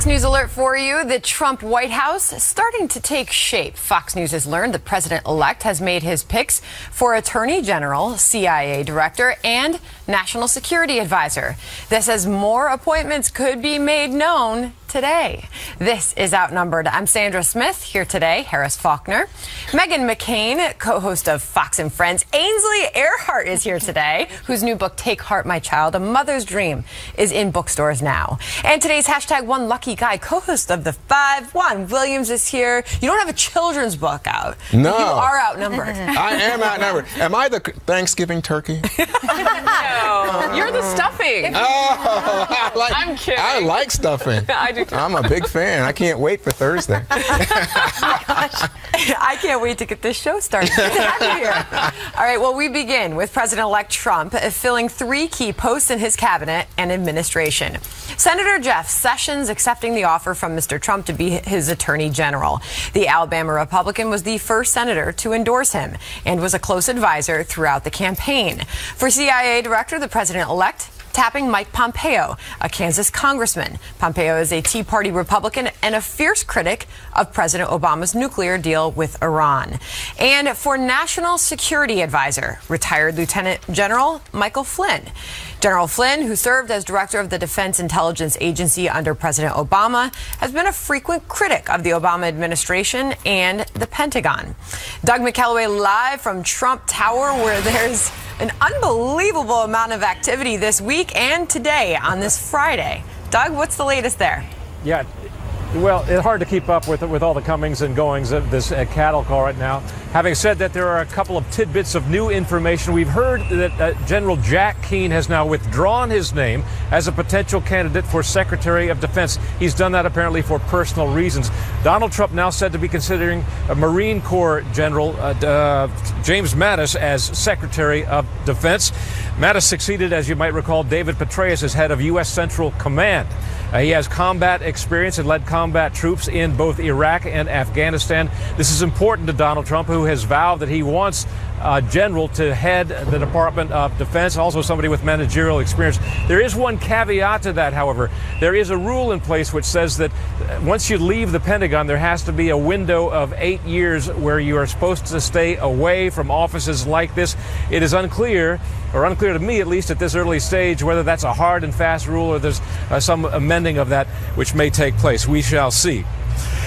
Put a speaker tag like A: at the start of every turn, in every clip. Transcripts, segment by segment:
A: Fox News alert for you. The Trump White House is starting to take shape. Fox News has learned the president-elect has made his picks for Attorney General, CIA Director, and National Security Advisor. This as more appointments could be made known today. This is Outnumbered. I'm Sandra Smith, here today, Harris Faulkner. Meghan McCain, co-host of Fox and Friends. Ainsley Earhardt is here today, whose new book, Take Heart, My Child, A Mother's Dream, is in bookstores now. And today's hashtag One Lucky Guy, co-host of The Five, Juan Williams is here. You don't have a children's book out.
B: No.
A: You are outnumbered.
B: I am outnumbered. Am I the Thanksgiving turkey?
C: No, you're the stuffing.
B: Oh,
C: I'm kidding.
B: I like stuffing.
C: I do too.
B: I'm a big fan. I can't wait for Thursday.
A: I can't wait to get this show started. Good to have you here. All right, well, we begin with President-elect Trump filling 3 key posts in his cabinet and administration. Senator Jeff Sessions accepting the offer from Mr. Trump to be his attorney general. The Alabama Republican was the first senator to endorse him and was a close advisor throughout the campaign. For CIA Director, the president-elect tapping Mike Pompeo, a Kansas congressman. Pompeo is a Tea Party Republican and a fierce critic of President Obama's nuclear deal with Iran. And for National Security Advisor, retired Lieutenant General Michael Flynn. General Flynn, who served as director of the Defense Intelligence Agency under President Obama, has been a frequent critic of the Obama administration and the Pentagon. Doug McKelway live from Trump Tower, where there's an unbelievable amount of activity this week and today on this Friday. Doug, what's the latest there?
D: Yeah, well, it's hard to keep up with all the comings and goings of this cattle call right now. Having said that, there are a couple of tidbits of new information. We've heard that General Jack Keane has now withdrawn his name as a potential candidate for Secretary of Defense. He's done that apparently for personal reasons. Donald Trump now said to be considering a Marine Corps General James Mattis as Secretary of Defense. Mattis succeeded, as you might recall, David Petraeus as head of U.S. Central Command. He has combat experience and led combat troops in both Iraq and Afghanistan. This is important to Donald Trump, who has vowed that he wants a general to head the Department of Defense, also somebody with managerial experience. There is one caveat to that, however. There is a rule in place which says that once you leave the Pentagon, there has to be a window of 8 years where you are supposed to stay away from offices like this. It is unclear to me, at least at this early stage, whether that's a hard and fast rule or there's some amending of that which may take place. We shall see.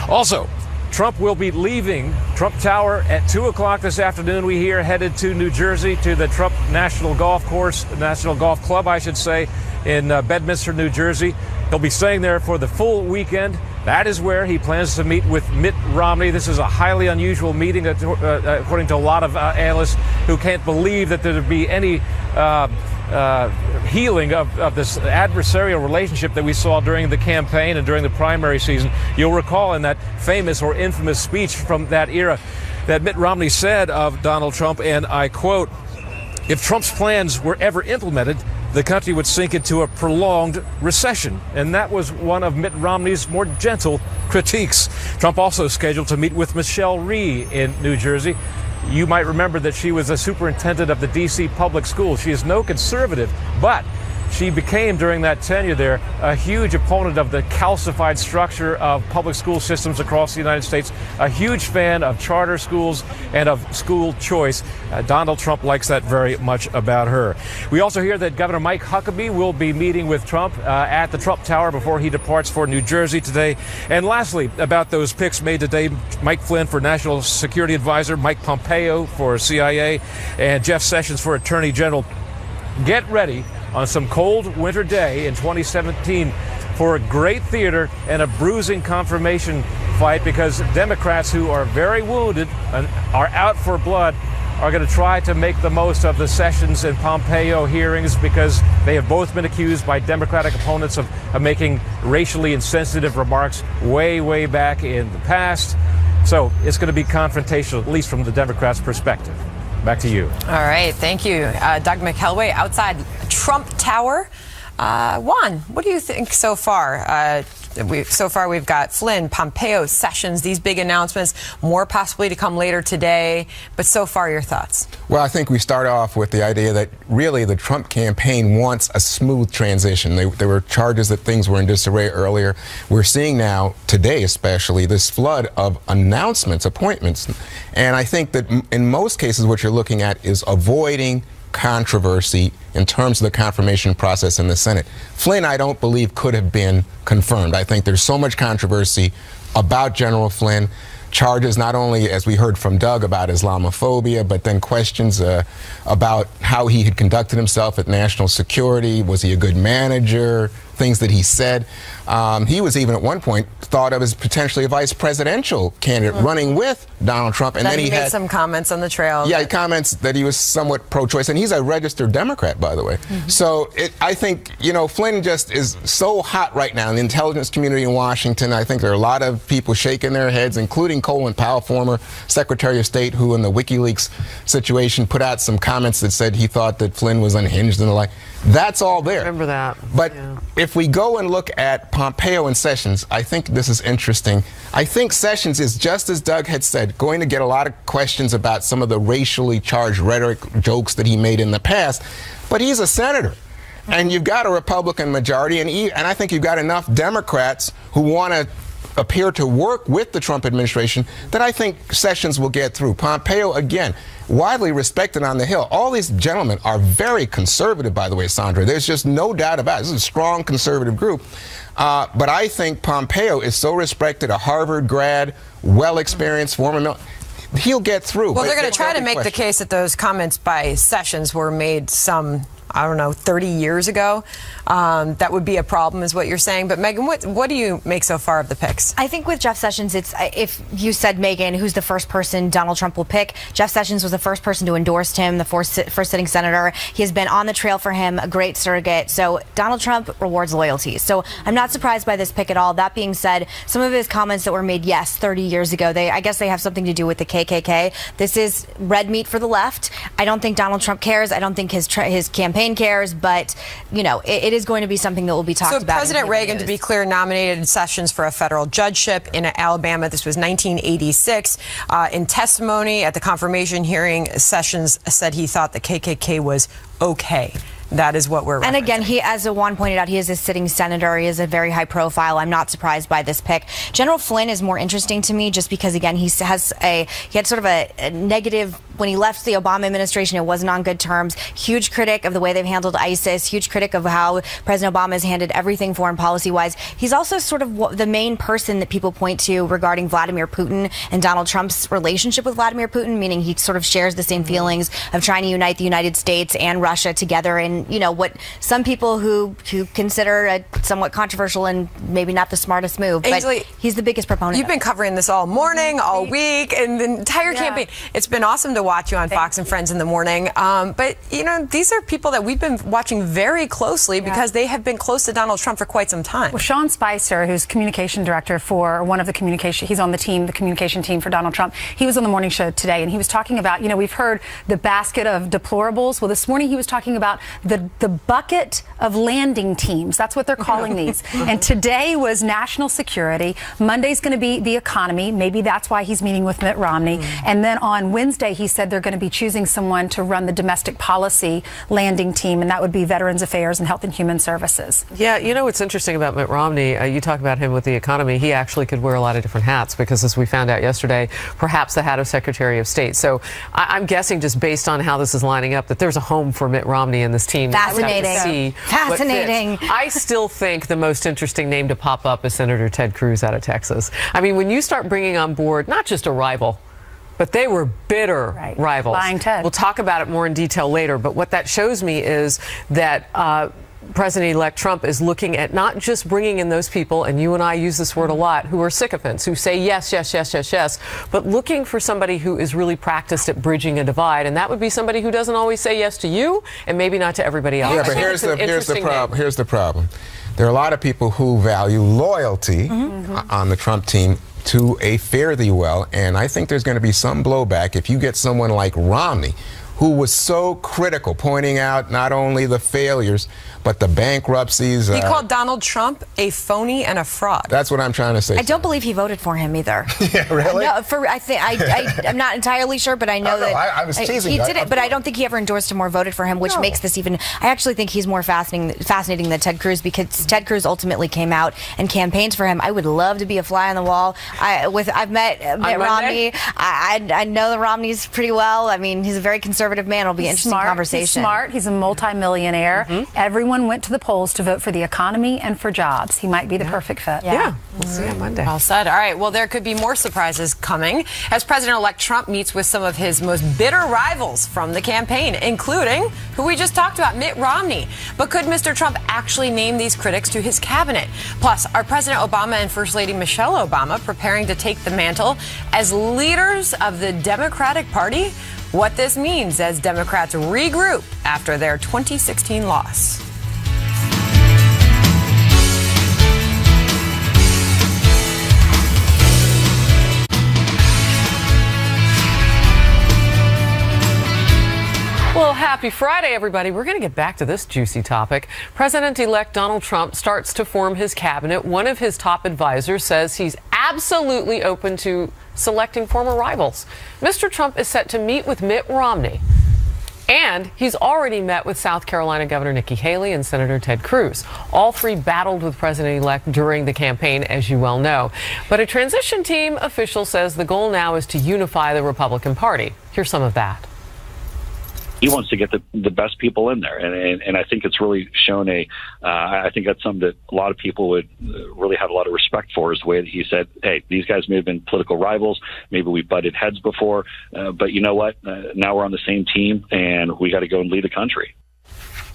D: Also, Trump will be leaving Trump Tower at 2 o'clock this afternoon, we hear, headed to New Jersey to the Trump National Golf Club, I should say, in Bedminster, New Jersey. He'll be staying there for the full weekend. That is where he plans to meet with Mitt Romney. This is a highly unusual meeting, according to a lot of analysts who can't believe that there would be any healing of this adversarial relationship that we saw during the campaign and during the primary season. You'll recall in that famous or infamous speech from that era that Mitt Romney said of Donald Trump, and I quote, "If Trump's plans were ever implemented, the country would sink into a prolonged recession." And that was one of Mitt Romney's more gentle critiques. Trump also scheduled to meet with Michelle Rhee in New Jersey. You might remember that she was a superintendent of the D.C. public schools. She is no conservative, but she became, during that tenure there, a huge opponent of the calcified structure of public school systems across the United States, a huge fan of charter schools and of school choice. Donald Trump likes that very much about her. We also hear that Governor Mike Huckabee will be meeting with Trump at the Trump Tower before he departs for New Jersey today. And lastly, about those picks made today, Mike Flynn for National Security Advisor, Mike Pompeo for CIA, and Jeff Sessions for Attorney General. Get ready on some cold winter day in 2017 for a great theater and a bruising confirmation fight, because Democrats who are very wounded and are out for blood are going to try to make the most of the Sessions and Pompeo hearings, because they have both been accused by Democratic opponents of making racially insensitive remarks way back in the past. So it's going to be confrontational, at least from the Democrats' perspective. Back to you.
A: All right, thank you. Doug McKelway outside Trump Tower. Juan, what do you think so far? So far we've got Flynn, Pompeo, Sessions, these big announcements, more possibly to come later today. But so far, your thoughts?
B: Well, I think we start off with the idea that really the Trump campaign wants a smooth transition. There were charges that things were in disarray earlier. We're seeing now, today especially, this flood of announcements, appointments. And I think that in most cases what you're looking at is avoiding controversy in terms of the confirmation process in the Senate. Flynn, I don't believe, could have been confirmed. I think there's so much controversy about General Flynn. Charges not only, as we heard from Doug, about Islamophobia, but then questions about how he had conducted himself at national security. Was he a good manager? Things that he said. He was even at one point thought of as potentially a vice presidential candidate running with Donald Trump. And then he
A: made
B: had
A: some comments on the trail.
B: Yeah, comments that he was somewhat pro-choice. And he's a registered Democrat, by the way. So I think, Flynn just is so hot right now in the intelligence community in Washington. I think there are a lot of people shaking their heads, including Colin Powell, former Secretary of State, who in the WikiLeaks situation put out some comments that said he thought that Flynn was unhinged and the like. That's all there.
C: I remember that.
B: But if we go and look at Pompeo and Sessions, I think this is interesting. I think Sessions is, just as Doug had said, going to get a lot of questions about some of the racially charged rhetoric jokes that he made in the past. But he's a senator. And you've got a Republican majority, and I think you've got enough Democrats who want to appear to work with the Trump administration that I think Sessions will get through. Pompeo, again, widely respected on the Hill. All these gentlemen are very conservative, by the way, Sandra. There's just no doubt about it. This is a strong conservative group. But I think Pompeo is so respected, a Harvard grad, well-experienced, former military. He'll get through.
A: Well, they're going to try to make the case that those comments by Sessions were made some, I don't know, 30 years ago. That would be a problem, is what you're saying. But Megan, what do you make so far of the picks?
E: I think with Jeff Sessions, it's, if you said, Megan, who's the first person Donald Trump will pick, Jeff Sessions was the first person to endorse him, the first sitting senator. He has been on the trail for him, a great surrogate. So Donald Trump rewards loyalty. So I'm not surprised by this pick at all. That being said, some of his comments that were made, 30 years ago, I guess they have something to do with the KKK. This is red meat for the left. I don't think Donald Trump cares. I don't think his campaign cares. But, it is going to be something that will be talked about.
A: So President Reagan, to be clear, nominated Sessions for a federal judgeship in Alabama. This was 1986. In testimony at the confirmation hearing, Sessions said he thought the KKK was okay. That is what we're referencing.
E: And again, he, as Juan pointed out, he is a sitting senator. He is a very high profile. I'm not surprised by this pick. General Flynn is more interesting to me just because, again, he had sort of a negative, when he left the Obama administration, it wasn't on good terms. Huge critic of the way they've handled ISIS, huge critic of how President Obama has handled everything foreign policy-wise. He's also sort of the main person that people point to regarding Vladimir Putin and Donald Trump's relationship with Vladimir Putin, meaning he sort of shares the same feelings of trying to unite the United States and Russia together in, what some people who consider a somewhat controversial and maybe not the smartest move,
A: Ainsley,
E: but he's the biggest proponent.
A: You've been covering this all morning, all week, and the entire campaign. It's been awesome to watch you on Fox and Friends in the morning. But, these are people that we've been watching very closely because they have been close to Donald Trump for quite some time.
F: Well, Sean Spicer, who's communication director for one of the communication, he's on the team, the communication team for Donald Trump. He was on the morning show today, and he was talking about, we've heard the basket of deplorables. Well, this morning he was talking about the bucket of landing teams. That's what they're calling these. And today was national security. Monday's going to be the economy. Maybe that's why he's meeting with Mitt Romney. And then on Wednesday, he said they're going to be choosing someone to run the domestic policy landing team, and that would be Veterans Affairs and Health and Human Services.
C: Yeah, what's interesting about Mitt Romney, you talk about him with the economy, he actually could wear a lot of different hats because, as we found out yesterday, perhaps the hat of Secretary of State. So I'm guessing, just based on how this is lining up, that there's a home for Mitt Romney in this team.
E: Fascinating. Fascinating.
C: I still think the most interesting name to pop up is Senator Ted Cruz out of Texas. I mean, when you start bringing on board not just a rival, but they were bitter rivals.
F: Lying Ted.
C: We'll talk about it more in detail later, but what that shows me is that President-elect Trump is looking at not just bringing in those people, and you and I use this word a lot, who are sycophants, who say yes, yes, yes, yes, yes, but looking for somebody who is really practiced at bridging a divide, and that would be somebody who doesn't always say yes to you, and maybe not to everybody else.
B: Yeah, but here's the problem. There are a lot of people who value loyalty on the Trump team to a fare thee well, and I think there's going to be some blowback if you get someone like Romney, who was so critical, pointing out not only the failures, but the bankruptcies.
A: He called Donald Trump a phony and a fraud.
B: That's what I'm trying to say.
E: I don't believe he voted for him either.
B: Yeah, really?
E: No, I'm not entirely sure, but I know that
B: I was teasing.
E: He did it, but I don't think he ever endorsed him or voted for him, which makes this even. I actually think he's more fascinating than Ted Cruz, because Ted Cruz ultimately came out and campaigned for him. I would love to be a fly on the wall. I've met Mitt Romney. I know the Romneys pretty well. I mean, he's a very conservative man. It'll be an interesting conversation.
F: He's smart. He's a multimillionaire. Everyone went to the polls to vote for the economy and for jobs. He might be the perfect fit.
C: Yeah. We'll see on Monday.
A: Well said. All right. Well, there could be more surprises coming as President-elect Trump meets with some of his most bitter rivals from the campaign, including who we just talked about, Mitt Romney. But could Mr. Trump actually name these critics to his cabinet? Plus, are President Obama and First Lady Michelle Obama preparing to take the mantle as leaders of the Democratic Party? What this means as Democrats regroup after their 2016 loss.
C: Well, happy Friday, everybody. We're going to get back to this juicy topic. President-elect Donald Trump starts to form his cabinet. One of his top advisors says he's absolutely open to selecting former rivals. Mr. Trump is set to meet with Mitt Romney. And he's already met with South Carolina Governor Nikki Haley and Senator Ted Cruz. All three battled with President-elect during the campaign, as you well know. But a transition team official says the goal now is to unify the Republican Party. Here's some of that.
G: He wants to get the best people in there, and I think it's really shown I think that's something that a lot of people would really have a lot of respect for, is the way that he said, hey, these guys may have been political rivals, maybe we butted heads before, but you know what, now we're on the same team, and we got to go and lead the country.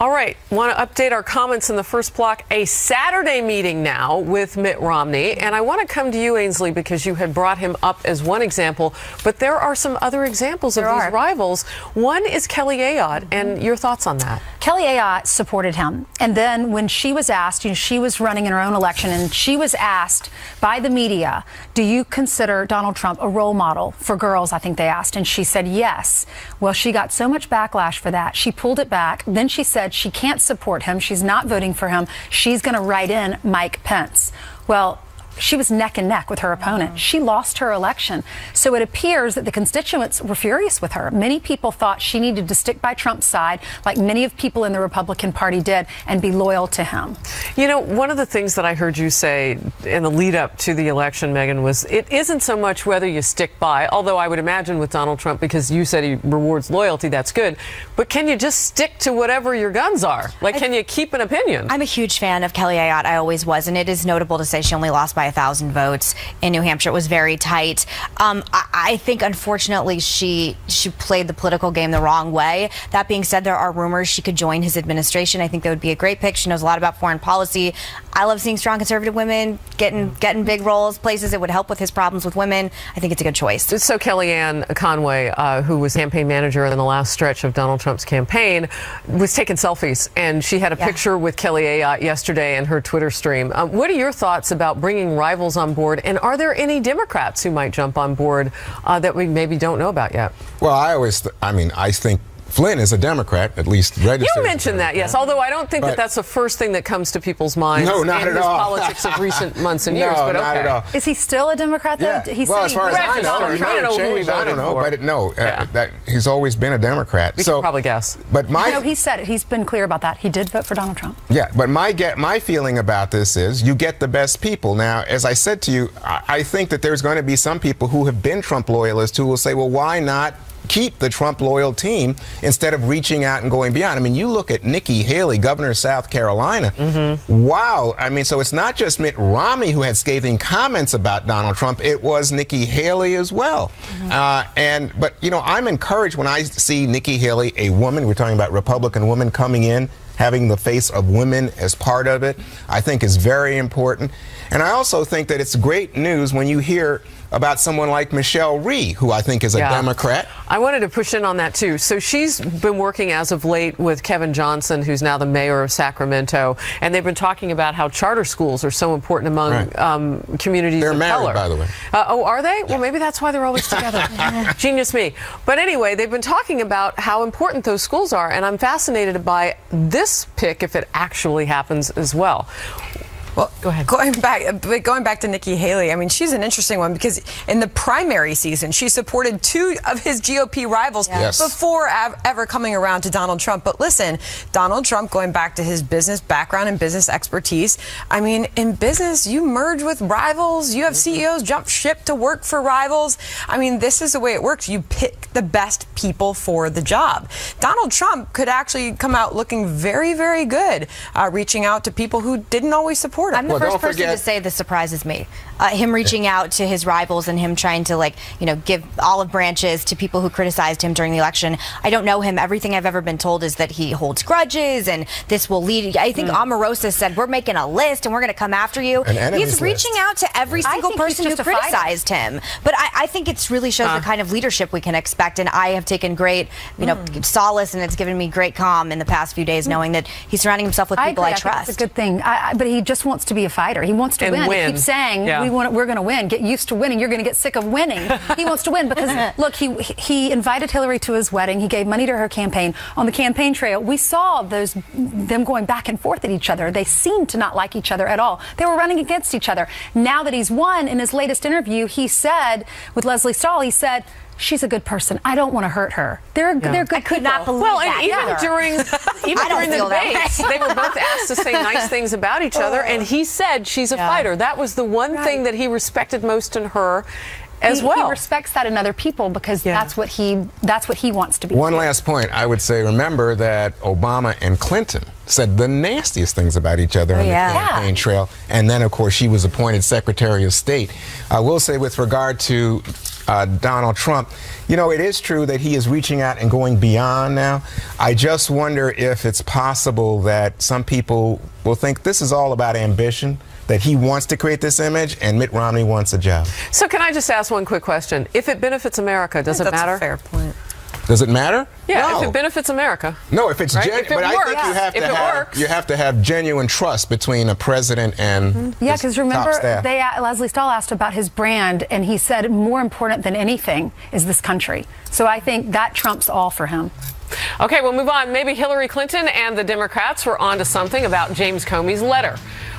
C: All right, want to update our comments in the first block. A Saturday meeting now with Mitt Romney. And I want to come to you, Ainsley, because you had brought him up as one example. But there are some other examples of these rivals. One is Kelly Ayotte, and your thoughts on that?
F: Kelly Ayotte supported him. And then when she was asked, she was running in her own election, and she was asked by the media, do you consider Donald Trump a role model for girls, I think they asked. And she said yes. Well, she got so much backlash for that. She pulled it back. Then she said she can't support him. She's not voting for him. She's going to write in Mike Pence. Well, she was neck and neck with her opponent. She lost her election. So it appears that the constituents were furious with her. Many people thought she needed to stick by Trump's side, like many of people in the Republican Party did, and be loyal to him.
C: You know, one of the things that I heard you say in the lead up to the election, Megan, was it isn't so much whether you stick by, although I would imagine with Donald Trump, because you said he rewards loyalty, that's good. But can you just stick to whatever your guns are? Like, can you keep an opinion?
E: I'm a huge fan of Kelly Ayotte. I always was. And it is notable to say she only lost by 1,000 votes in New Hampshire. It was very tight. I think, unfortunately, she played the political game the wrong way. That being said, there are rumors she could join his administration. I think that would be a great pick. She knows a lot about foreign policy. I love seeing strong conservative women getting big roles, places that would help with his problems with women. I think it's a good choice.
C: So Kellyanne Conway, who was campaign manager in the last stretch of Donald Trump's campaign, was taking selfies, and she had a picture with Kelly Ayotte yesterday in her Twitter stream. What are your thoughts about bringing rivals on board, and are there any Democrats who might jump on board that we maybe don't know about yet?
B: Well, I think Flynn is a Democrat, at least registered.
C: You mentioned that, yes, although I don't think that's the first thing that comes to people's minds.
B: No, not
C: in
B: at
C: his
B: all.
C: Politics of recent months and years, but
B: no, not at all.
F: Is he still a Democrat, though?
B: Yeah. Well, as far as I know, he might have changed. I don't know, but that he's always been a Democrat.
C: We can probably guess.
B: But
F: he said it. He's been clear about that. He did vote for Donald Trump.
B: Yeah, but my feeling about this is you get the best people. Now, as I said to you, I think that there's going to be some people who have been Trump loyalists who will say, well, why not keep the Trump loyal team instead of reaching out and going beyond? I mean, you look at Nikki Haley, governor of South Carolina. Wow. I mean, so it's not just Mitt Romney who had scathing comments about Donald Trump. It was Nikki Haley as well. But, you know, I'm encouraged when I see Nikki Haley, a woman, we're talking about Republican woman, coming in having the face of women as part of it, I think is very important. And I also think that it's great news when you hear about someone like Michelle Rhee, who I think is a Democrat.
C: I wanted to push in on that too. So she's been working as of late with Kevin Johnson, who's now the mayor of Sacramento, and they've been talking about how charter schools are so important among communities of color.
B: They're married, by the way.
C: Oh, are they? Well, maybe that's why they're always together. Genius me. But anyway, they've been talking about how important those schools are, and I'm fascinated by this pick if it actually happens as well.
A: Well,
C: go ahead.
A: Going back to Nikki Haley, I mean, she's an interesting one because in the primary season, she supported two of his GOP rivals before ever coming around to Donald Trump. But listen, Donald Trump, going back to his business background and business expertise, I mean, in business, you merge with rivals. You have CEOs jump ship to work for rivals. I mean, this is the way it works. You pick the best people for the job. Donald Trump could actually come out looking very, very good, reaching out to people who didn't always support him.
E: I'm the first person to say this surprises me. Him reaching out to his rivals and him trying to, give olive branches to people who criticized him during the election. I don't know him. Everything I've ever been told is that he holds grudges and this will lead. I think Omarosa said, we're making a list and we're going to come after you. He's reaching out to every single person who criticized him. But I think it really shows the kind of leadership we can expect. And I have taken great, solace, and it's given me great calm in the past few days knowing that he's surrounding himself with people I trust.
F: It's a good thing. But he just wants to be a fighter. He wants to win. He keeps saying, we're going to win. Get used to winning. You're going to get sick of winning. He wants to win because, look, he invited Hillary to his wedding. He gave money to her campaign. On the campaign trail, we saw them going back and forth at each other. They seemed to not like each other at all. They were running against each other. Now that he's won, in his latest interview, he said, with Leslie Stahl, he said, she's a good person. I don't want to hurt her. They're good people.
E: I could not believe
C: that.
E: And
C: even during the debates, they were both asked to say nice things about each other, and he said she's a fighter. That was the one thing that he respected most in her as well.
F: He respects that in other people because that's what he wants to be.
B: One last point, I would say, remember that Obama and Clinton said the nastiest things about each other on the campaign trail, and then of course she was appointed Secretary of State. I will say with regard to Donald Trump, it is true that he is reaching out and going beyond now. I just wonder if it's possible that some people will think this is all about ambition, that he wants to create this image and Mitt Romney wants a job.
C: So can I just ask one quick question? If it benefits America, does it matter?
A: That's a fair point.
B: Does it matter?
C: Yeah,
B: no.
C: If it benefits America.
B: No, if it's
C: right?
B: genuine. But
C: works,
B: I think you have to have genuine trust between a president and
F: because remember, Leslie Stahl asked about his brand, and he said more important than anything is this country. So I think that trumps all for him.
C: Okay, we'll move on. Maybe Hillary Clinton and the Democrats were onto something about James Comey's letter.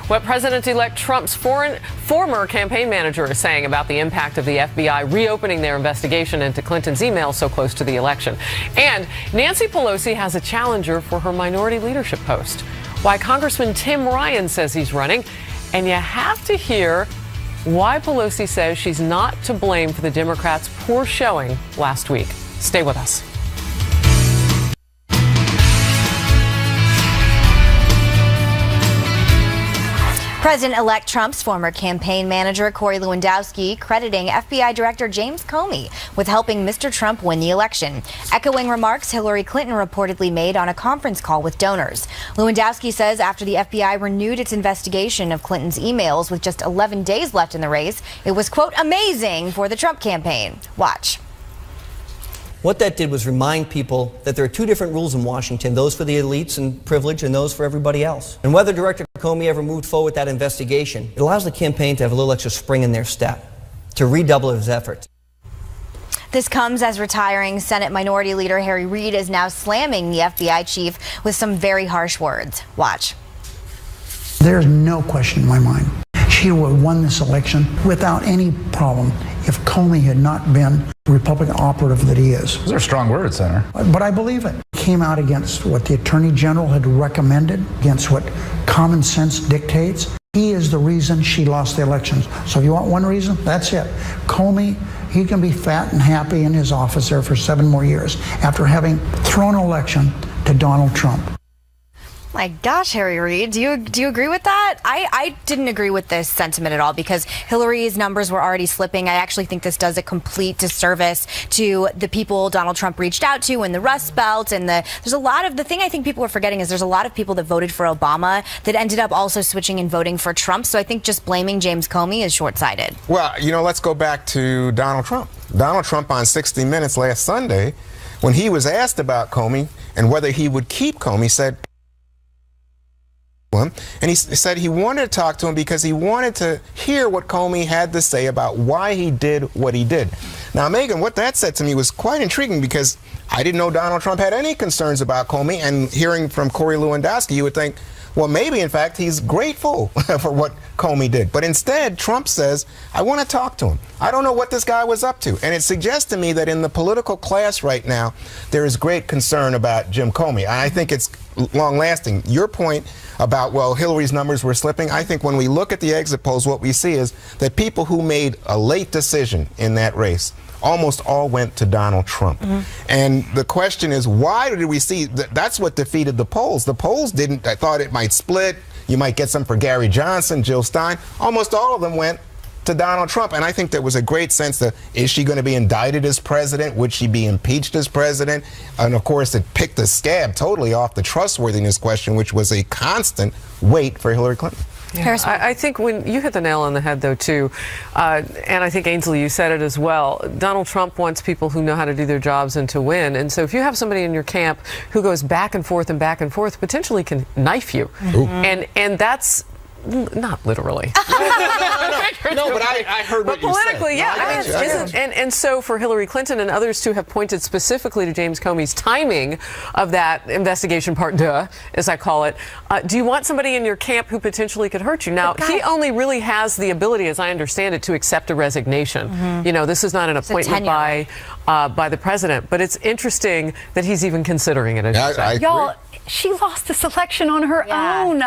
C: What President-elect Trump's former campaign manager is saying about the impact of the FBI reopening their investigation into Clinton's emails so close to the election. And Nancy Pelosi has a challenger for her minority leadership post. Why Congressman Tim Ryan says he's running. And you have to hear why Pelosi says she's not to blame for the Democrats' poor showing last week. Stay with us.
E: President-elect Trump's former campaign manager, Corey Lewandowski, crediting FBI Director James Comey with helping Mr. Trump win the election, echoing remarks Hillary Clinton reportedly made on a conference call with donors. Lewandowski says after the FBI renewed its investigation of Clinton's emails with just 11 days left in the race, it was, quote, amazing for the Trump campaign. Watch.
H: What that did was remind people that there are two different rules in Washington, those for the elites and privilege and those for everybody else. And whether Director Comey ever moved forward with that investigation, it allows the campaign to have a little extra spring in their step, to redouble his efforts.
E: This comes as retiring Senate Minority Leader Harry Reid is now slamming the FBI chief with some very harsh words. Watch.
I: There's no question in my mind. She would have won this election without any problem if Comey had not been the Republican operative that he is.
J: Those are strong words, Senator.
I: But I believe it. Came out against what the Attorney General had recommended, against what common sense dictates. He is the reason she lost the elections. So if you want one reason, that's it. Comey, he can be fat and happy in his office there for 7 more years after having thrown an election to Donald Trump.
E: My gosh, Harry Reid, do you agree with that? I didn't agree with this sentiment at all because Hillary's numbers were already slipping. I actually think this does a complete disservice to the people Donald Trump reached out to in the Rust Belt, and there's a lot of the thing I think people are forgetting is there's a lot of people that voted for Obama that ended up also switching and voting for Trump. So I think just blaming James Comey is short-sighted.
B: Well, let's go back to Donald Trump. Donald Trump on 60 Minutes last Sunday, when he was asked about Comey and whether he would keep Comey, said. And he said he wanted to talk to him because he wanted to hear what Comey had to say about why he did what he did. Now, Megan, what that said to me was quite intriguing because I didn't know Donald Trump had any concerns about Comey, and hearing from Corey Lewandowski, you would think, well, maybe, in fact, he's grateful for what Comey did. But instead, Trump says, I want to talk to him. I don't know what this guy was up to. And it suggests to me that in the political class right now, there is great concern about Jim Comey. I think it's long-lasting. Your point about, well, Hillary's numbers were slipping, I think when we look at the exit polls, what we see is that people who made a late decision in that race almost all went to Donald Trump. And the question is, why did we see that's what defeated the polls? The polls didn't. I thought it might split. You might get some for Gary Johnson, Jill Stein. Almost all of them went to Donald Trump. And I think there was a great sense that, is she going to be indicted as president? Would she be impeached as president? And of course, it picked the scab totally off the trustworthiness question, which was a constant weight for Hillary Clinton.
C: Yeah. I think when you hit the nail on the head, though, too, and I think, Ainsley, you said it as well, Donald Trump wants people who know how to do their jobs and to win. And so if you have somebody in your camp who goes back and forth, potentially can knife you. And that's not literally.
B: No, but I heard what you said.
C: But politically, yeah. And so for Hillary Clinton and others to have pointed specifically to James Comey's timing of that investigation part deux, as I call it, do you want somebody in your camp who potentially could hurt you? Now, he only really has the ability, as I understand it, to accept a resignation. This is not an appointment by the president. But it's interesting that he's even considering it, as you say.
F: Y'all, she lost this election on her own.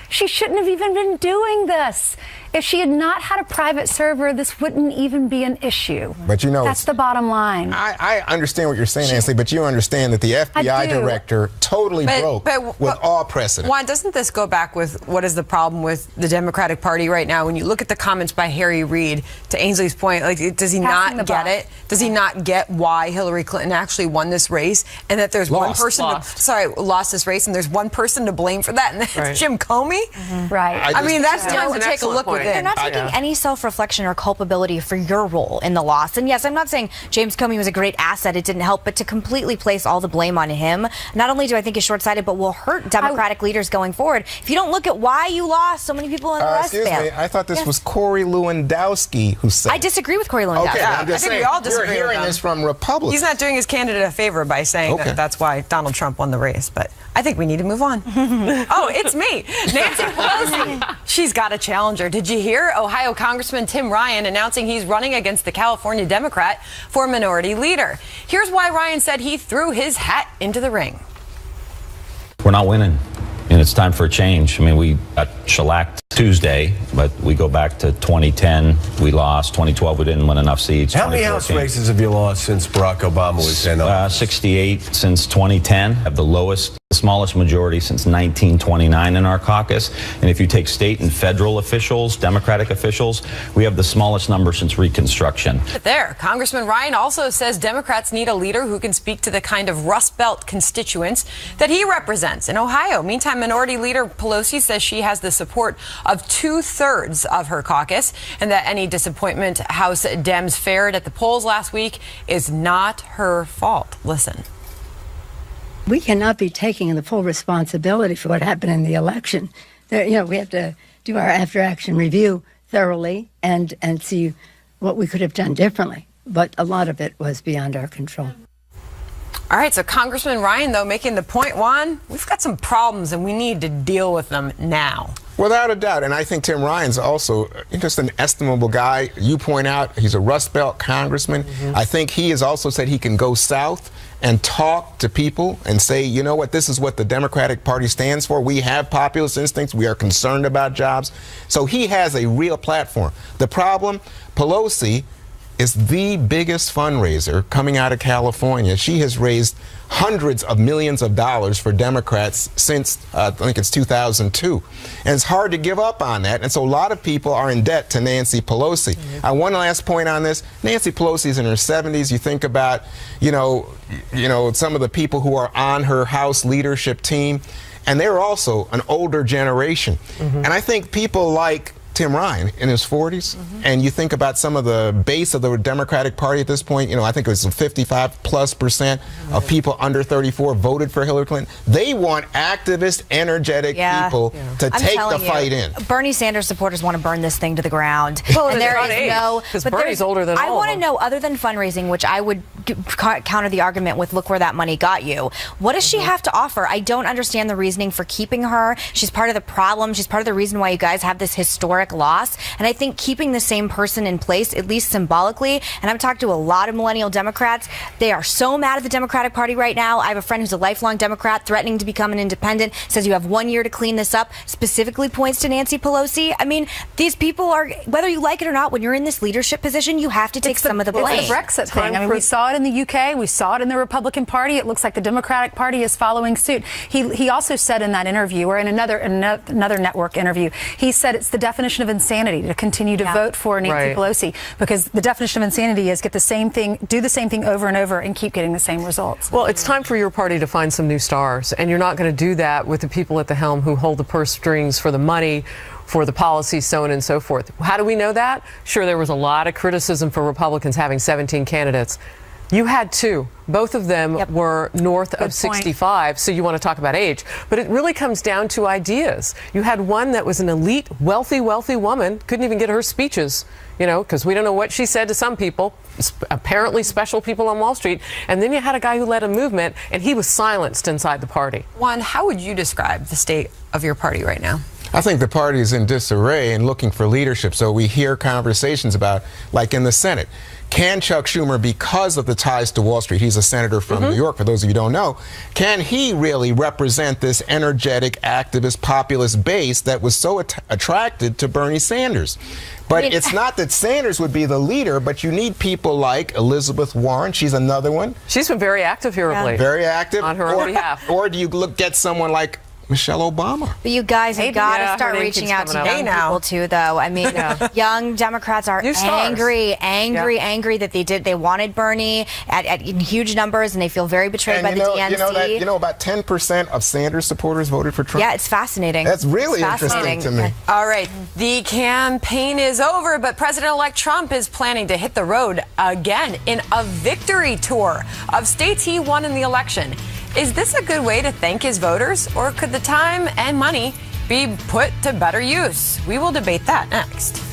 F: She shouldn't have even been doing this. If she had not had a private server, this wouldn't even be an issue.
B: But
F: that's the bottom line.
B: I understand what you're saying, Nancy, but you understand that the FBI director totally broke with all precedent.
A: Juan, doesn't this go back with what is the problem with the Democratic Party right now? When you look at the comments by Harry Reid, to Ainsley's point, does he not get it? Does he not get why Hillary Clinton actually won this race, and that there's one person lost this race, and there's one person to blame for that, and that's Jim Comey?
F: Right.
A: I mean, that's time to take a look within.
E: They're not taking any self-reflection or culpability for your role in the loss. And yes, I'm not saying James Comey was a great asset, it didn't help, but to completely place all the blame on him, not only do I think is short-sighted, but will hurt Democratic leaders going forward. If you don't look at why you lost, so many people in the Rust Belt.
B: Excuse me, I thought this was Corey Lewandowski who said
E: I disagree with Corey Lewandowski.
B: Okay, I'm
A: I
B: just
A: think
B: saying,
A: we all disagree
B: you're hearing
A: with
B: this from Republicans.
A: He's not doing his candidate a favor by saying that that's why Donald Trump won the race, but I think we need to move on. Oh, it's me, Nancy Pelosi. She's got a challenger. Did you hear? Ohio Congressman Tim Ryan announcing he's running against the California Democrat for minority leader. Here's why Ryan said he threw his hat into the ring.
J: We're not winning, and it's time for a change. I mean, we got shellacked Tuesday, but we go back to 2010, we lost. 2012, we didn't win enough seats.
K: How many House races have you lost since Barack Obama was in office?
J: 68 since 2010. Have the smallest majority since 1929 in our caucus. And if you take state and federal officials, Democratic officials, we have the smallest number since Reconstruction.
A: But there, Congressman Ryan also says Democrats need a leader who can speak to the kind of Rust Belt constituents that he represents in Ohio. Meantime, Minority Leader Pelosi says she has the support of 2/3 of her caucus, and that any disappointment House Dems fared at the polls last week is not her fault. Listen.
L: We cannot be taking the full responsibility for what happened in the election. We have to do our after-action review thoroughly and see what we could have done differently. But a lot of it was beyond our control.
A: All right, so Congressman Ryan, though, making the point, Juan, we've got some problems and we need to deal with them now.
B: Without a doubt, and I think Tim Ryan's also just an estimable guy. You point out he's a Rust Belt congressman. I think he has also said he can go south and talk to people and say, you know what, this is what the Democratic Party stands for. We have populist instincts. We are concerned about jobs. So he has a real platform. The problem, Pelosi is the biggest fundraiser coming out of California. She has raised hundreds of millions of dollars for Democrats since, I think it's 2002. And it's hard to give up on that. And so a lot of people are in debt to Nancy Pelosi. One last point on this. Nancy Pelosi's in her 70s. You think about, you know, some of the people who are on her House leadership team, and they're also an older generation. And I think people like Tim Ryan in his 40s, and you think about some of the base of the Democratic Party at this point, I think it was 55+% of people under 34 voted for Hillary Clinton. They want activist, energetic people to take the fight in.
E: Bernie Sanders supporters want to burn this thing to the ground.
C: Well,
E: and there is no,
C: because Bernie's older than all
E: I want
C: of
E: to
C: them.
E: know, other than fundraising, which I would counter the argument with, look where that money got you. What does she have to offer? I don't understand the reasoning for keeping her. She's part of the problem. She's part of the reason why you guys have this historic loss. And I think keeping the same person in place, at least symbolically, and I've talked to a lot of millennial Democrats, they are so mad at the Democratic Party right now. I have a friend who's a lifelong Democrat threatening to become an independent, says you have 1 year to clean this up, specifically points to Nancy Pelosi. I mean, these people are, whether you like it or not, when you're in this leadership position, you have to take some of the blame.
F: It's the Brexit thing. I mean, we saw it in the UK. We saw it in the Republican Party. It looks like the Democratic Party is following suit. He also said in that interview, or in another network interview, he said it's the definition of insanity to continue to vote for Nancy Pelosi, because the definition of insanity is get the same thing, do the same thing over and over, and keep getting the same results.
C: Well, it's time for your party to find some new stars, and you're not going to do that with the people at the helm who hold the purse strings for the money, for the policy, so on and so forth. How do we know that? Sure, there was a lot of criticism for Republicans having 17 candidates. You had 2. Both of them were north of 65, so you want to talk about age. But it really comes down to ideas. You had one that was an elite, wealthy woman, couldn't even get her speeches, because we don't know what she said to some people, apparently special people on Wall Street. And then you had a guy who led a movement, and he was silenced inside the party.
A: Juan, how would you describe the state of your party right now?
B: I think the party is in disarray and looking for leadership. So we hear conversations about, like in the Senate, can Chuck Schumer, because of the ties to Wall Street, he's a senator from New York, for those of you who don't know, can he really represent this energetic, activist, populist base that was so attracted to Bernie Sanders? But it's not that Sanders would be the leader, but you need people like Elizabeth Warren. She's another one.
C: She's been very active here of late.
B: Very active.
C: On her own behalf.
B: Or do you get someone like Michelle Obama?
E: But you guys have got to start reaching out to young people too, though. I mean, young Democrats are angry that they wanted Bernie in huge numbers, and they feel very betrayed by the DNC.
B: About 10% of Sanders supporters voted for Trump.
E: Yeah, it's fascinating.
B: That's really interesting to me.
A: All right, the campaign is over, but President-elect Trump is planning to hit the road again in a victory tour of states he won in the election. Is this a good way to thank his voters, or could the time and money be put to better use? We will debate that next.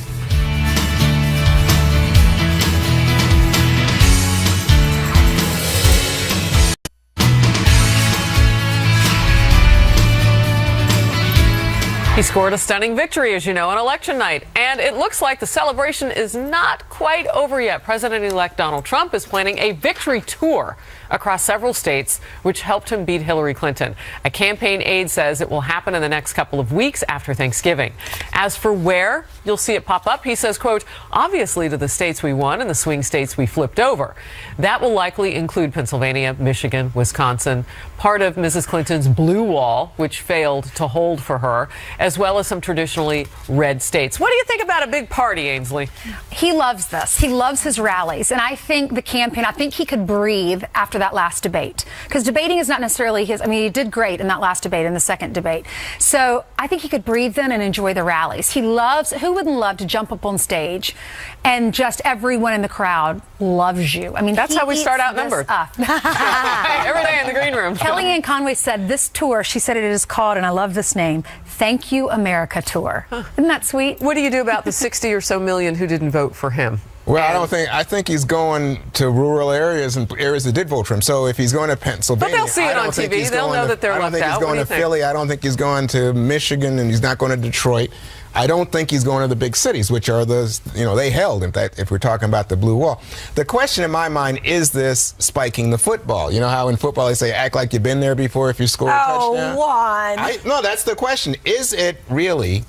C: He scored a stunning victory, as you know, on election night. And it looks like the celebration is not quite over yet. President-elect Donald Trump is planning a victory tour across several states, which helped him beat Hillary Clinton. A campaign aide says it will happen in the next couple of weeks after Thanksgiving. As for where, you'll see it pop up. He says, quote, obviously to the states we won and the swing states we flipped over. That will likely include Pennsylvania, Michigan, Wisconsin, part of Mrs. Clinton's blue wall, which failed to hold for her, as well as some traditionally red states. What do you think about a big party, Ainsley?
F: He loves this. He loves his rallies. And I think the campaign, I think he could breathe after that last debate. Because debating is not necessarily his, he did great in that last debate, in the second debate. So I think he could breathe then and enjoy the rallies. He loves, who wouldn't love to jump up on stage and just everyone in the crowd loves you?
C: That's how we start Outnumbered. Every day in the green room.
F: Kellyanne Conway said this tour, she said it is called, and I love this name, Thank You America Tour. Isn't that sweet?
C: What do you do about the 60 or so million who didn't vote for him?
B: Well, I think he's going to rural areas and areas that did vote for him. So if he's going to Pennsylvania,
C: but they'll see it on TV. They'll know that they're left out.
B: I don't think he's going to Philly. I don't think he's going to Michigan, and he's not going to Detroit. I don't think he's going to the big cities, which are they held, in fact, if we're talking about the blue wall. The question in my mind, is this spiking the football? You know how in football they say, act like you've been there before if you score a touchdown?
A: Oh, Juan.
B: No, that's the question. Is it really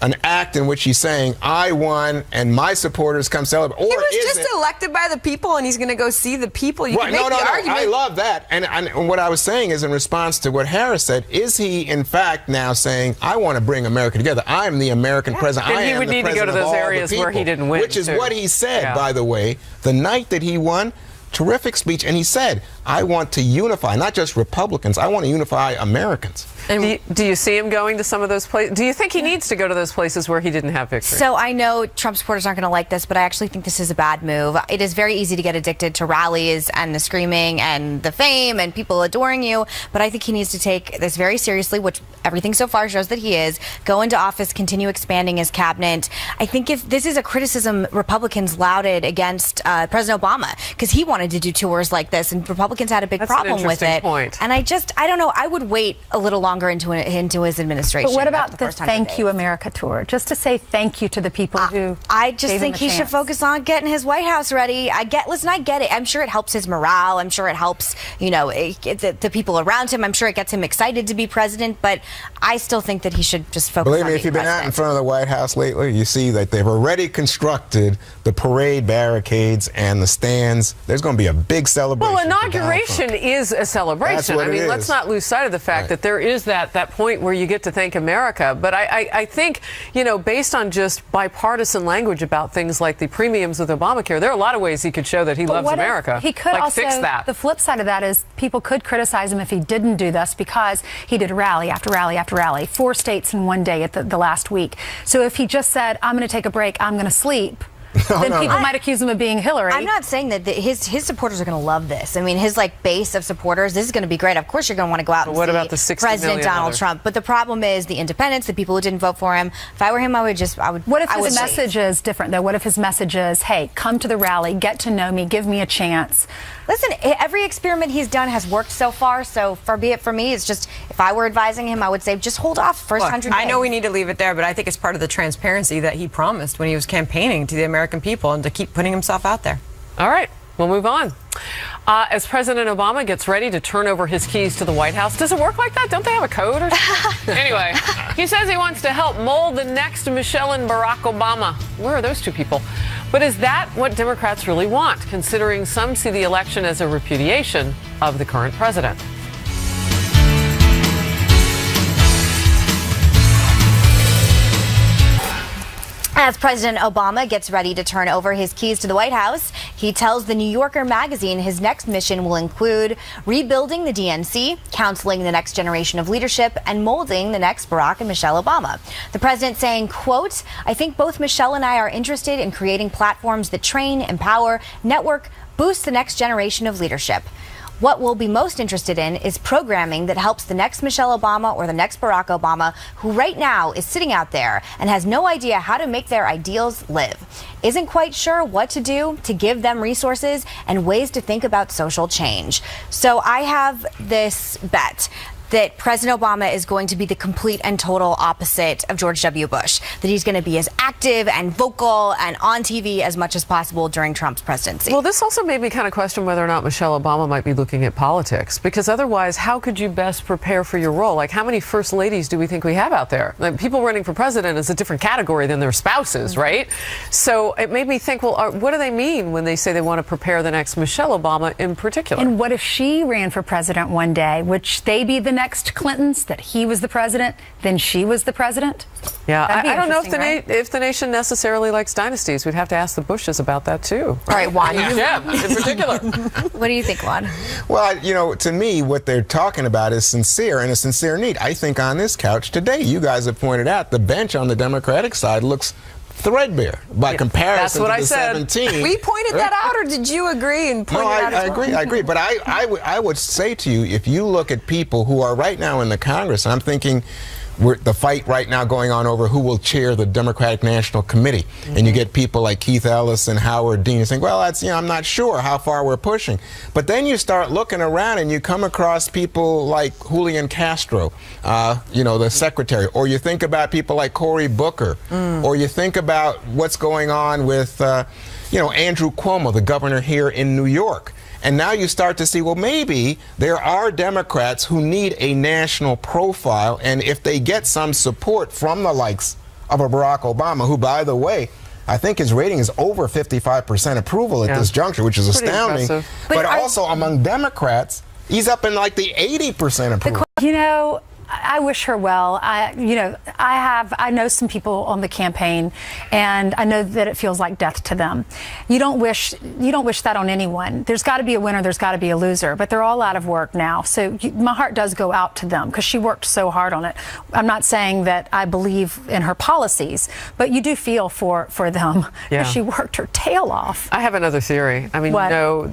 B: an act in which he's saying, I won and my supporters come celebrate? Or
A: he was
B: is
A: just elected by the people and he's going to go see the people. You
B: right,
A: can make the argument.
B: I love that. And what I was saying is in response to what Harris said, is he in fact now saying, I want to bring America together. I'm the American president.
C: And
B: I
C: he
B: am
C: would
B: the
C: need to go to
B: president of
C: those
B: all the
C: areas where he
B: people,
C: didn't win.
B: Which is
C: too.
B: what he said, by the way, the night that he won. Terrific speech. And he said, I want to unify, not just Republicans, I want to unify Americans.
C: And do you see him going to some of those places? Do you think he needs to go to those places where he didn't have victory?
E: So I know Trump supporters aren't going to like this, but I actually think this is a bad move. It is very easy to get addicted to rallies and the screaming and the fame and people adoring you, but I think he needs to take this very seriously, which everything so far shows that he is. Go into office, continue expanding his cabinet. I think if this is a criticism Republicans lauded against President Obama, because he wanted to do tours like this, and Republicans had a big problem with it.
C: Point.
E: And I don't know, I would wait a little longer into his administration.
F: But what about the Thank You America tour? Just to say thank you to the people who
E: I just think he
F: chance.
E: should focus on getting his White House ready. I get it. I'm sure it helps his morale. I'm sure it helps, the people around him. I'm sure it gets him excited to be president, but I still think that he should just focus on
B: Believe me, if you've been out in front of the White House lately, you see that they've already constructed the parade barricades and the stands. There's going to be a big celebration.
C: Well, inauguration is a celebration.
B: That's what
C: I mean,
B: it
C: let's
B: is.
C: not lose sight of the fact that there is that point where you get to thank America. But I think, based on just bipartisan language about things like the premiums with Obamacare, there are a lot of ways he could show that he loves America.
F: He could also
C: fix that.
F: The flip side of that is people could criticize him if he didn't do this, because he did rally after rally after rally, 4 states in one day at the last week. So if he just said, I'm going to take a break, I'm going to sleep, then people might accuse him of being Hillary.
E: I'm not saying that his supporters are going to love this. I mean, his base of supporters, this is going to be great. Of course, you're going to want to go out and
C: what
E: see
C: about the 60
E: President
C: million
E: Donald
C: others?
E: Trump. But the problem is the independents, the people who didn't vote for him. If I were him, I would.
F: What if his message is different, though? What if his message is, hey, come to the rally, get to know me, give me a chance?
E: Listen, every experiment he's done has worked so far. So far be it for me. It's just, if I were advising him, I would say just hold off first 100 days.
A: I know we need to leave it there, but I think it's part of the transparency that he promised when he was campaigning to the American people, and to keep putting himself out there.
C: All right, we'll move on. As President Obama gets ready to turn over his keys to the White House, does it work like that? Don't they have a code or something? Anyway, he says he wants to help mold the next Michelle and Barack Obama. Where are those two people? But is that what Democrats really want, considering some see the election as a repudiation of the current president?
E: As President Obama gets ready to turn over his keys to the White House, he tells the New Yorker magazine his next mission will include rebuilding the DNC, counseling the next generation of leadership, and molding the next Barack and Michelle Obama. The president saying, quote, I think both Michelle and I are interested in creating platforms that train, empower, network, boost the next generation of leadership. What we'll be most interested in is programming that helps the next Michelle Obama or the next Barack Obama, who right now is sitting out there and has no idea how to make their ideals live, isn't quite sure what to do to give them resources and ways to think about social change. So I have this bet that President Obama is going to be the complete and total opposite of George W. Bush, that he's going to be as active and vocal and on TV as much as possible during Trump's presidency.
C: Well, this also made me kind of question whether or not Michelle Obama might be looking at politics, because otherwise, how could you best prepare for your role? Like, how many first ladies do we think we have out there? Like, people running for president is a different category than their spouses, right? So it made me think, well, what do they mean when they say they want to prepare the next Michelle Obama in particular?
F: And what if she ran for president one day? Would they be the next Clintons, that he was the president, then she was the president?
C: Yeah, I don't know
F: if
C: the nation necessarily likes dynasties. We'd have to ask the Bushes about that, too.
E: All right, Juan.
C: Yeah, in particular.
E: What do you think, Juan?
B: Well, to me, what they're talking about is sincere and a sincere need. I think on this couch today, you guys have pointed out, the bench on the Democratic side looks threadbare by comparison to the 17.
A: We pointed that out, or did you agree and point it out?
B: I agree. But I would say to you, if you look at people who are right now in the Congress, I'm thinking the fight right now going on over who will chair the Democratic National Committee. Mm-hmm. And you get people like Keith Ellis and Howard Dean saying, well, that's, I'm not sure how far we're pushing. But then you start looking around and you come across people like Julian Castro, the secretary, or you think about people like Cory Booker, or you think about what's going on with, Andrew Cuomo, the governor here in New York. And now you start to see, well, maybe there are Democrats who need a national profile, and if they get some support from the likes of a Barack Obama, who, by the way, I think his rating is over 55% approval at this juncture, which is astounding. But also among Democrats, he's up in like the 80% approval.
F: You know, I wish her well. I know some people on the campaign, and I know that it feels like death to them. You don't wish that on anyone. There's got to be a winner. There's got to be a loser. But they're all out of work now, so my heart does go out to them because she worked so hard on it. I'm not saying that I believe in her policies, but you do feel for them because she worked her tail off.
C: I have another theory. I mean,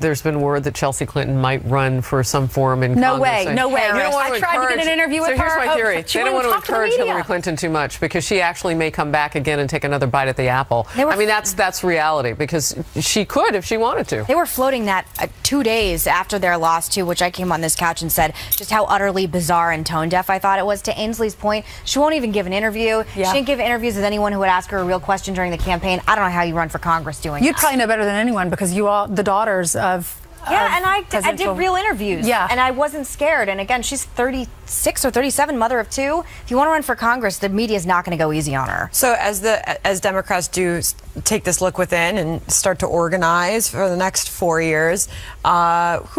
C: there's been word that Chelsea Clinton might run for some forum in Congress.
F: No way. I tried to get an interview with her.
C: Here's my theory. They don't want to encourage Hillary Clinton too much because she actually may come back again and take another bite at the apple. I mean, that's reality because she could if she wanted to.
E: They were floating that 2 days after their loss, too, which I came on this couch and said just how utterly bizarre and tone deaf I thought it was. To Ainsley's point, she won't even give an interview. She didn't give interviews with anyone who would ask her a real question during the campaign. I don't know how you run for Congress doing that.
F: You'd probably know better than anyone because you all, the daughters of...
E: Yeah, and I did real interviews. Yeah. And I wasn't scared. And again, she's 36 or 37, mother of two. If you want to run for Congress, the media is not going to go easy on her.
A: So as Democrats do take this look within and start to organize for the next 4 years, what's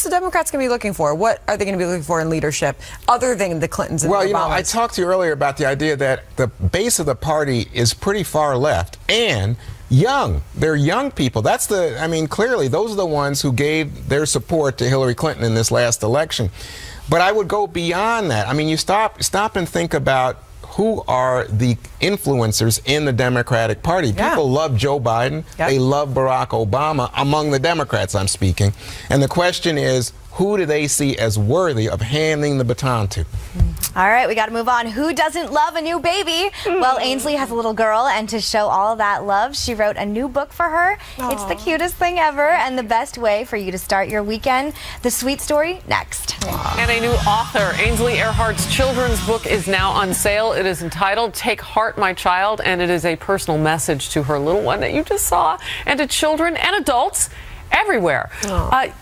A: the Democrats going to be looking for? What are they going to be looking for in leadership other than the Clintons and the Obamas?
B: You know, I talked to you earlier about the idea that the base of the party is pretty far left and young. They're young people. Clearly those are the ones who gave their support to Hillary Clinton in this last election. But I would go beyond that. I mean, you stop and think about who are the influencers in the Democratic Party. People love Joe Biden. They love Barack Obama, among the Democrats I'm speaking. And the question is, who do they see as worthy of handing the baton to?
E: All right, we got to move on. Who doesn't love a new baby? Well, Ainsley has a little girl, and to show all of that love, she wrote a new book for her. Aww. It's the cutest thing ever and the best way for you to start your weekend. The sweet story next.
C: Aww. And a new author, Ainsley Earhart's children's book is now on sale. It is entitled Take Heart, My Child, and it is a personal message to her little one that you just saw, and to children and adults everywhere.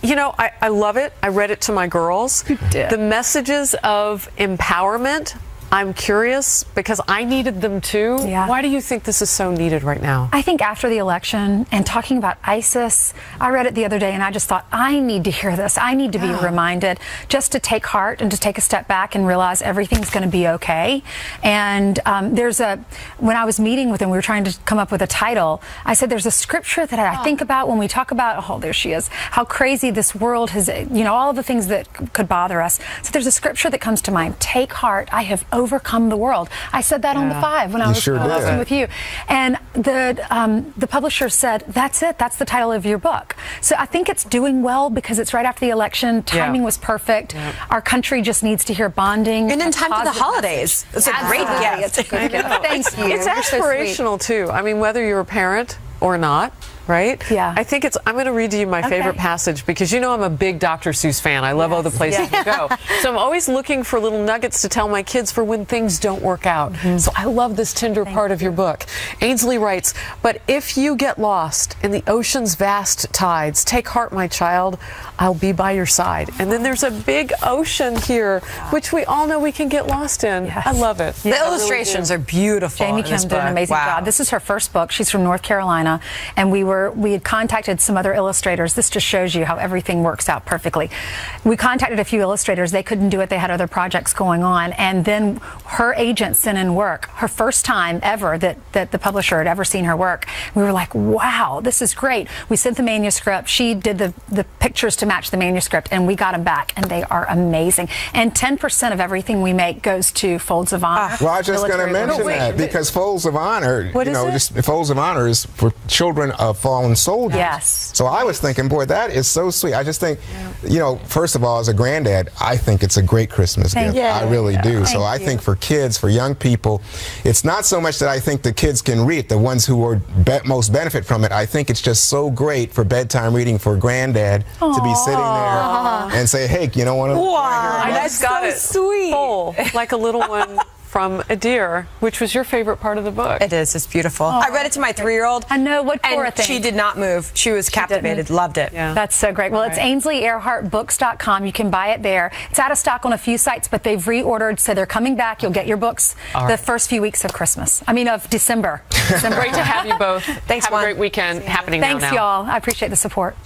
C: You know, I love it. I read it to my girls.
F: You did.
C: The messages of empowerment, I'm curious because I needed them too.
F: Yeah.
C: Why do you think this is so needed right now?
F: I think after the election and talking about ISIS, I read it the other day and I just thought, I need to hear this. I need to be reminded just to take heart and to take a step back and realize everything's going to be okay. And when I was meeting with them, we were trying to come up with a title. I said, there's a scripture that I think about when we talk about, there she is, how crazy this world has, all the things that could bother us. So there's a scripture that comes to mind. Take heart, I have overcome the world. I said that on the 5 when I was listening with you. And the publisher said, that's it. That's the title of your book. So I think it's doing well because it's right after the election. Timing was perfect. Our country just needs to hear bonding.
A: And in time for the holidays. It's a great gift.
F: Thank you.
C: It's aspirational too. I mean, whether you're a parent or not, right?
F: Yeah.
C: I think I'm going to read to you my favorite passage because I'm a big Dr. Seuss fan. I love all the places you go. So I'm always looking for little nuggets to tell my kids for when things don't work out. So I love this tender part of your book. Ainsley writes, but if you get lost in the ocean's vast tides, take heart, my child, I'll be by your side. And then there's a big ocean here, which we all know we can get lost in.
F: Yes.
C: I love it.
A: The illustrations are beautiful.
F: Jamie Kim did an amazing job. This is her first book. She's from North Carolina, and we had contacted some other illustrators. This just shows you how everything works out perfectly. We contacted a few illustrators. They couldn't do it. They had other projects going on. And then her agent sent in work, her first time ever that the publisher had ever seen her work. We were like, wow, this is great. We sent the manuscript. She did the pictures to match the manuscript, and we got them back, and they are amazing. And 10% of everything we make goes to Folds of Honor.
B: Well, I was just going to mention that because Folds of Honor, Folds of Honor is for children of fallen soldiers.
F: Yes.
B: So I was thinking, boy, that is so sweet. I just think, first of all, as a granddad, I think it's a great Christmas gift. I really do. So I think for kids, for young people, it's not so much that I think the kids can read, the ones who are most benefit from it. I think it's just so great for bedtime reading for granddad to be sitting there and say, hey, you know what?
A: Wow, that's so sweet.
C: Full, like a little one. from a deer, which was your favorite part of the book.
A: It is. It's beautiful. I read it to my 3-year-old.
F: I know, what poor
A: and
F: thing.
A: she did not move. She was captivated. Loved it.
C: Yeah.
F: That's so great. Well, it's AinsleyEarhartBooks.com. You can buy it there. It's out of stock on a few sites, but they've reordered, so they're coming back. You'll get your books the first few weeks of of December.
C: Great to have you both.
A: Thanks,
C: Have a great weekend happening
F: Thanks,
C: now.
F: y'all. I appreciate the support.